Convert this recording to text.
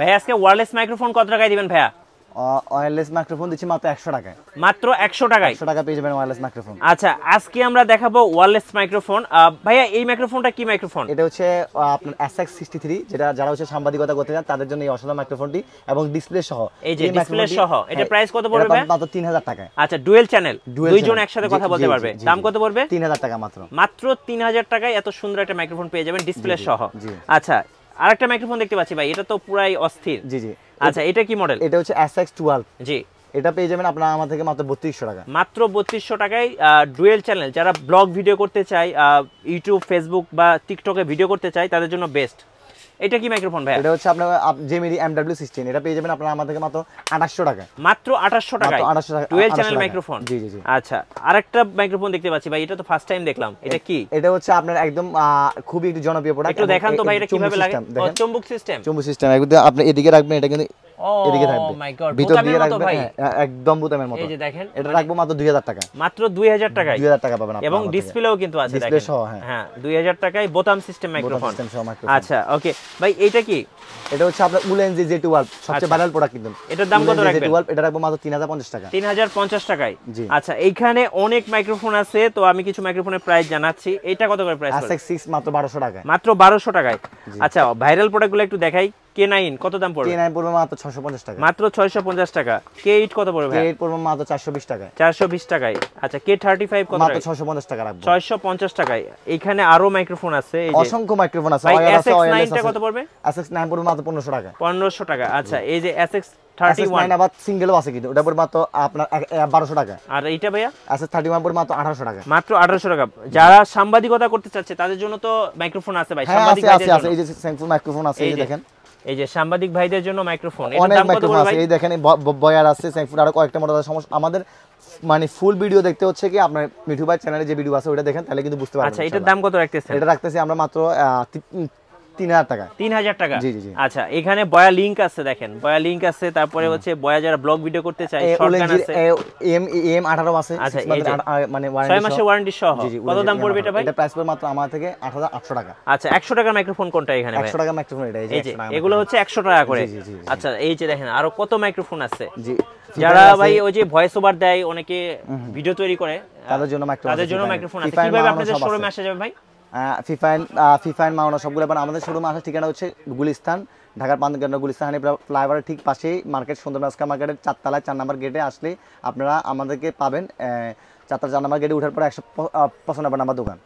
ভাই আজকে wireless microphone কত টাকায় দিবেন ভাইয়া? ওয়্যারলেস মাইক্রোফোন দিচ্ছি মাত্র 100 টাকায়। মাত্র 100 টাকায়? 100 টাকা পেয়ে যাবেন ওয়্যারলেস মাইক্রোফোন। আচ্ছা, আজকে আমরা দেখাবো ওয়্যারলেস মাইক্রোফোন। ভাইয়া এই মাইক্রোফোনটা কি মাইক্রোফোন? এটা হচ্ছে আপনার SX63, যেটা যারা হচ্ছে সাংবাদিকতা করতে চান তাদের জন্য এই অসাধারণ মাইক্রোফোনটি এবং ডিসপ্লে সহ। এই যে ডিসপ্লে সহ, এটা প্রাইস কত পড়বে ভাই? মাত্র 3000 টাকায়। আচ্ছা, ডুয়াল চ্যানেল, দুইজন একসাথে কথা বলতে পারবে। দাম কত পড়বে? 3000 টাকা মাত্র। মাত্র 3000 টাকায় এত সুন্দর একটা মাইক্রোফোন পেয়ে যাবেন ডিসপ্লে সহ। আচ্ছা, আরেকটা মাইক্রোফোন দেখতে পাচ্ছি ভাই, এটা তো পুরাই অস্থির। জি জি। আচ্ছা, এটা কি মডেল? এটা হচ্ছে SX12। জি, এটা পেয়ে যাবেন আপনারা আমার থেকে মাত্র 3200 টাকা। মাত্র 3200 টাকায় ডুয়েল চ্যানেল, যারা ব্লগ ভিডিও করতে চায়, ইউটিউব, ফেসবুক বা টিকটকে ভিডিও করতে চায় তাদের জন্য বেস্ট। এটা কি মাইক্রোফোন ভাই? এটা হচ্ছে আপনার জেমিনি MW16। এটা পেয়ে যাবেন আপনারা আমার থেকে মাত্র 2800 টাকা। মাত্র 2800 টাকায় 2800 টাকা ডুয়েল চ্যানেল মাইক্রোফোন। জি জি জি। আচ্ছা, আরেকটা মাইক্রোফোন দেখতে পাচ্ছি ভাই, এটা তো ফার্স্ট টাইম দেখলাম। এটা কি? এটা হচ্ছে আপনার একদম খুবই একটু জনপ্রিয় প্রোডাক্ট। একটু দেখান তো ভাই, এটা কিভাবে লাগে? চুম্বক সিস্টেম। চুম্বক সিস্টেম। একদম আপনি এদিকে রাখবেন, এটা কিন্তু এদিকে থাকবে। ও মাই গড, ভিতর দিয়ে রাখবেন রাখবেন, একদম বোতামের মতো। এই যে দেখেন, এটা রাখবো মাত্র 2000 টাকা। মাত্র 2000 টাকায় 2000 টাকা পাবেন আপনি। এবং ডিসপ্লেও কিন্তু আছে দেখেন। ডিসপ্লে সহ, হ্যাঁ 2000 টাকায় বোতাম সিস্টেম মাইক্রোফোন। মাইক্রোফোন। আচ্ছা, ওকে ভাই, এইটা কি? এটা হচ্ছে আপনার উলেনজি Z12, সবচেয়ে ভাইরাল প্রোডাক্ট কিন্তু। এটার দাম কত রাখবেন? Z12 এটা রাখবো মাত্র 3050 টাকা। 3050 টাকায়। জি। আচ্ছা, এইখানে অনেক মাইক্রোফোন আছে, তো আমি কিছু মাইক্রোফোনের প্রাইস জানাচ্ছি। এটা কত করে প্রাইস? SX6 মাত্র 1200 টাকা। মাত্র 1200 টাকায়। আচ্ছা, ভাইরাল প্রোডাক্টগুলো একটু দেখাই। K9 কত দাম পড়বে? K9 পড়বে মাত্র 650 টাকা। মাত্র 650 টাকা। K8 কত পড়বে ভাই? K8 পড়বে মাত্র 420 টাকা। 420 টাকায়। আচ্ছা, K35 কত? মাত্র 650 টাকা রাখবো। 650 টাকায়। এখানে আরো মাইক্রোফোন আছে, এই যে অসংখ্য মাইক্রোফোন আছে। ভাই ওয়্যারলেস আছে, SX9 টা কত পড়বে? SX9 পড়বে মাত্র 1500 টাকা। 1500 টাকা। আচ্ছা, এই যে SX31 আবার সিঙ্গেলও আছে কিন্তু, ওটা পড়বে মাত্র আপনার 1200 টাকা। আর এইটা ভাইয়া? SX31 পড়বে মাত্র 1800 টাকা। মাত্র 1800 টাকা। যারা সাংবাদিকতা করতে চাচ্ছে তাদের জন্য তো মাইক্রোফোন আছে ভাই, সাংবাদিক ভাইদের জন্য। এই যে স্যামসাং মাইক্রোফোন আছে, এই যে দেখেন। এই যে সাংবাদিক ভাইদের জন্য মাইক্রোফোন। এর অনেক দাম কত পড়বে ভাই? এই দেখেন, বয়ার আছে, স্যামসাং আরো কয়েকটা মডেল আছে। সমস্যা আমাদের মানে ফুল ভিডিও দেখতে হচ্ছে কি আপনার মিঠু ভাই চ্যানেলে যে ভিডিও আছে ওটা দেখেন, তাহলে কিন্তু বুঝতে পারবেন। আচ্ছা, এটার দাম কত রাখতেছেন? এটা রাখতেছি আমরা মাত্র 3000 টাকা। 3000 টাকা। জি জি জি। আচ্ছা, এখানে বয়া লিংক আছে, দেখেন বয়া লিংক আছে। তারপরে হচ্ছে বয়া যারা ব্লগ ভিডিও করতে চায়, শর্টগান আছে, AM18 আছে, আচ্ছা, মানে 6 মাসের ওয়ারেন্টি সহ। কত দাম পড়বে এটা ভাই? এটা প্রাইস পড়বে মাত্র আমার থেকে 8800 টাকা। আচ্ছা, 100 টাকার মাইক্রোফোন কোনটা এখানে ভাই? 100 টাকা মাইক্রোফোন এটা, এই যে এগুলো হচ্ছে 100 টাকা করে। জি জি। আচ্ছা, এই যে দেখেন আরো কত মাইক্রোফোন আছে। জি। যারা ভাই ওই যে ভয়েস ওভার দেয়, অনেকে ভিডিও তৈরি করে, তাদের জন্য মাইক্রোফোন আছে। কিভাবে আপনাদের শোরুমে আসা যাবে ভাই? ফিফাইন মাওনা সবগুলো পাবেন আমাদের শোরুমে। আসার ঠিকানা হচ্ছে গুলিস্তান, ঢাকার পান্থকেন্দ্র গুলিস্তান ফ্লাইওভারের ঠিক পাশেই মার্কেট, সুন্দরনাস্কা মার্কেটের 4 তলায় 4 নম্বর গেটে আসলে আপনারা আমাদেরকে পাবেন। 4 নম্বর গেটে ওঠার পরে 155 নম্বর দোকান।